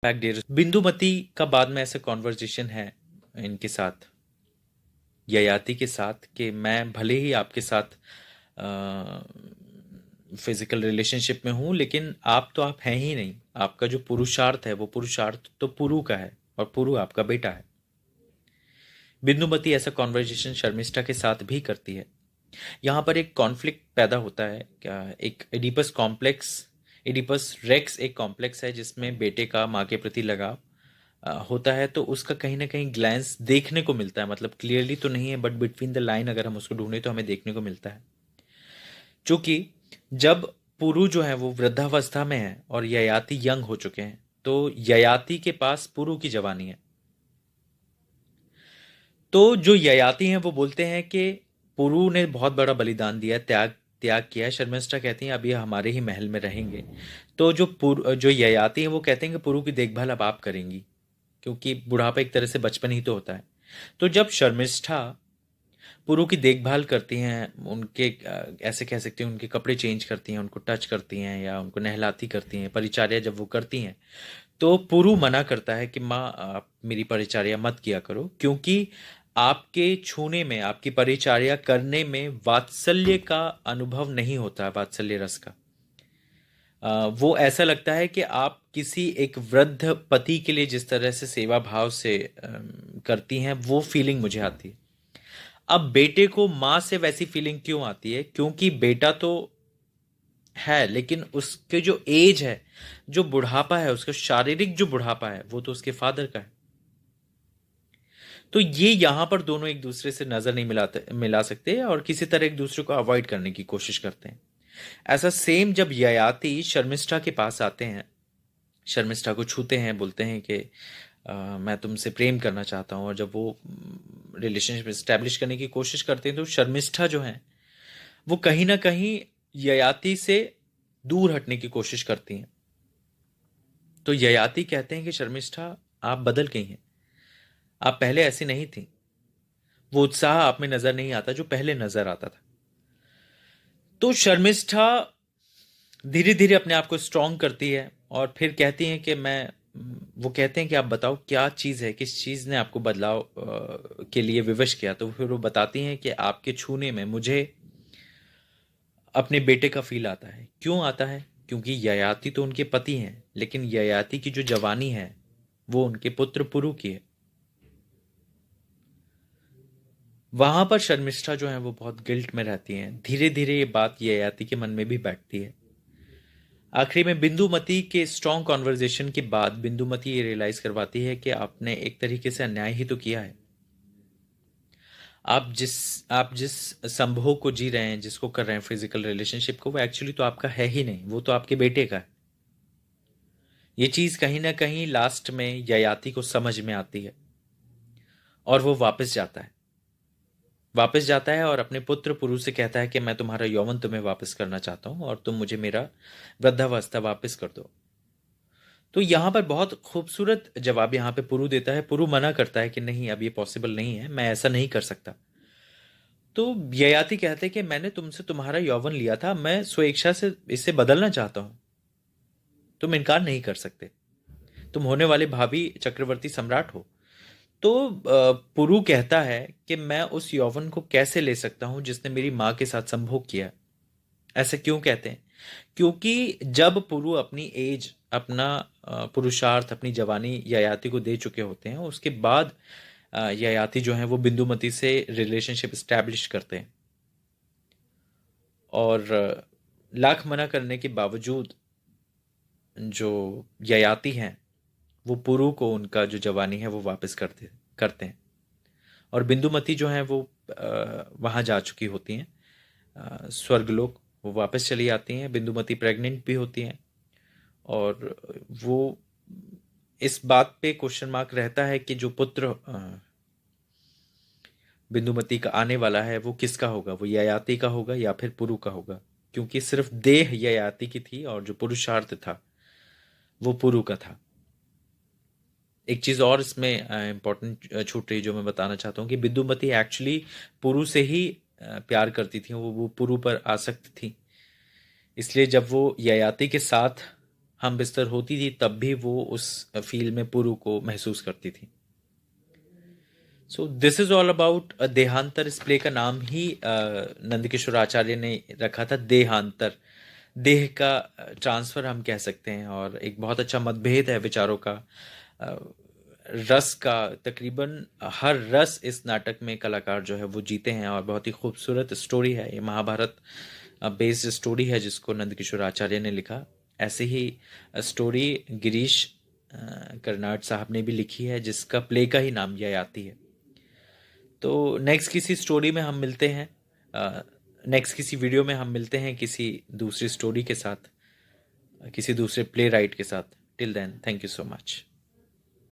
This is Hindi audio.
पैक डेयर बिंदुमती का बाद में ऐसा कॉन्वर्जेशन है इनके साथ, ययाति के साथ, कि मैं भले ही आपके साथ फिजिकल रिलेशनशिप में हूं, लेकिन आप हैं ही नहीं। आपका जो पुरुषार्थ है वो पुरुषार्थ तो पुरु का है, और पुरु आपका बेटा है। बिंदुमती ऐसा कॉन्वर्जेशन शर्मिष्ठा के साथ भी करती है। यहाँ पर एक कॉन्फ्लिक्ट पैदा होता है क्या, एक एडिपस कॉम्प्लेक्स, एडिपस रेक्स एक कॉम्प्लेक्स है जिसमें बेटे का माँ के प्रति लगाव होता है। तो उसका कहीं ना कहीं ग्लैंस देखने को मिलता है, मतलब क्लियरली तो नहीं है, बट बिटवीन द लाइन अगर हम उसको ढूंढे तो हमें देखने को मिलता है। चूंकि जब पुरु जो है वो वृद्धावस्था में है और ययाति यंग हो चुके हैं, तो ययाति के पास पुरु की जवानी है। तो जो ययाति हैं वो बोलते हैं कि पुरु ने बहुत बड़ा बलिदान दिया, त्याग त्याग किया है। शर्मिष्ठा कहती हैं अब ये हमारे ही महल में रहेंगे। तो जो ययाति हैं वो कहते हैं कि पुरु की देखभाल अब आप करेंगी, क्योंकि बुढ़ापा एक तरह से बचपन ही तो होता है। तो जब शर्मिष्ठा पुरु की देखभाल करती हैं, उनके ऐसे कह सकते हैं उनके कपड़े चेंज करती हैं, उनको टच करती हैं या उनको नहलाती करती हैं, परिचर्या जब वो करती हैं, तो पुरु मना करता है कि माँ आप मेरी परिचर्या मत किया करो, क्योंकि आपके छूने में, आपकी परिचर्या करने में वात्सल्य का अनुभव नहीं होता, वात्सल्य रस का। वो ऐसा लगता है कि आप किसी एक वृद्ध पति के लिए जिस तरह से सेवा भाव से करती हैं, वो फीलिंग मुझे आती है। अब बेटे को माँ से वैसी फीलिंग क्यों आती है? क्योंकि बेटा तो है, लेकिन उसके जो एज है, जो बुढ़ापा है, उसका शारीरिक जो बुढ़ापा है, वो तो उसके फादर का है। तो ये यहां पर दोनों एक दूसरे से नजर नहीं मिला सकते और किसी तरह एक दूसरे को अवॉइड करने की कोशिश करते हैं। ऐसा सेम जब ययाति शर्मिष्ठा के पास आते हैं, शर्मिष्ठा को छूते हैं, बोलते हैं कि मैं तुमसे प्रेम करना चाहता हूं, और जब वो रिलेशनशिप स्टैब्लिश करने की कोशिश करते हैं, तो शर्मिष्ठा जो है वो कहीं ना कहीं ययाति से दूर हटने की कोशिश करती हैं। तो ययाति कहते हैं कि शर्मिष्ठा आप बदल गई हैं, आप पहले ऐसी नहीं थी, वो उत्साह आप में नजर नहीं आता जो पहले नजर आता था। तो शर्मिष्ठा धीरे धीरे अपने आप को स्ट्रांग करती है और फिर कहती हैं कि मैं, वो कहते हैं कि आप बताओ क्या चीज़ है, किस चीज़ ने आपको बदलाव के लिए विवश किया। तो फिर वो बताती हैं कि आपके छूने में मुझे अपने बेटे का फील आता है। क्यों आता है? क्योंकि ययाति तो उनके पति हैं, लेकिन ययाति की जो जवानी है वो उनके पुत्र पुरु की है। वहां पर शर्मिष्ठा जो है वो बहुत गिल्ट में रहती हैं। धीरे धीरे ये बात ययाति के मन में भी बैठती है। आखिरी में बिंदुमती के स्ट्रॉन्ग कॉन्वर्जेशन के बाद बिंदुमती ये रियलाइज करवाती है कि आपने एक तरीके से अन्याय ही तो किया है। आप जिस संभोग को जी रहे हैं, जिसको कर रहे हैं फिजिकल रिलेशनशिप को, वो एक्चुअली तो आपका है ही नहीं, वो तो आपके बेटे का है। ये चीज कहीं ना कहीं लास्ट में ययाति को समझ में आती है और वो वापस जाता है और अपने पुत्र पुरु से कहता है कि मैं तुम्हारा यौवन तुम्हें वापस करना चाहता हूं और तुम मुझे मेरा वृद्धावस्था वापस कर दो। तो यहां पर बहुत खूबसूरत जवाब यहाँ पे पुरु देता है। पुरु मना करता है कि नहीं, अब ये पॉसिबल नहीं है, मैं ऐसा नहीं कर सकता। तो ययाति कहते हैं कि मैंने तुमसे तुम्हारा यौवन लिया था, मैं स्वेच्छा से इसे बदलना चाहता हूं, तुम इनकार नहीं कर सकते, तुम होने वाले भावी चक्रवर्ती सम्राट हो। तो पुरु कहता है कि मैं उस यौवन को कैसे ले सकता हूं जिसने मेरी मां के साथ संभोग किया। ऐसे क्यों कहते हैं? क्योंकि जब पुरु अपनी एज, अपना पुरुषार्थ, अपनी जवानी ययाति को दे चुके होते हैं, उसके बाद ययाति जो है वो बिंदुमती से रिलेशनशिप स्टैब्लिश करते हैं। और लाख मना करने के बावजूद जो ययाति हैं वो पुरु को उनका जो जवानी है वो वापस करते करते हैं। और बिंदुमती जो है वो वहां जा चुकी होती हैं, स्वर्गलोक, वो वापस चली आती हैं। बिंदुमती प्रेग्नेंट भी होती हैं और वो इस बात पे क्वेश्चन मार्क रहता है कि जो पुत्र बिंदुमती का आने वाला है वो किसका होगा, वो ययाति का होगा या फिर पुरु का होगा, क्योंकि सिर्फ देह ययाति की थी और जो पुरुषार्थ था वो पुरु का था। एक चीज और इसमें इंपॉर्टेंट छूट रही जो मैं बताना चाहता हूँ कि बिंदुमती एक्चुअली पुरु से ही प्यार करती थी, वो पुरु पर आसक्त थी। इसलिए जब वो ययाति के साथ हम बिस्तर होती थी तब भी वो उस फील में पुरु को महसूस करती थी। So this is all about देहांतर। इस प्ले का नाम ही नंदकिशोर आचार्य ने रखा था, देहांतर। देह का ट्रांसफर हम कह सकते हैं। और एक बहुत अच्छा मतभेद है विचारों का, अ, रस का। तकरीबन हर रस इस नाटक में कलाकार जो है वो जीते हैं, और बहुत ही खूबसूरत स्टोरी है ये। महाभारत बेस्ड स्टोरी है जिसको नंदकिशोर आचार्य ने लिखा। ऐसे ही स्टोरी गिरीश कर्नाड साहब ने भी लिखी है, जिसका प्ले का ही नाम ययाति है। तो नेक्स्ट किसी स्टोरी में हम मिलते हैं, नेक्स्ट किसी वीडियो में हम मिलते हैं किसी दूसरी स्टोरी के साथ, किसी दूसरे प्ले राइट के साथ। Till then, thank you so much.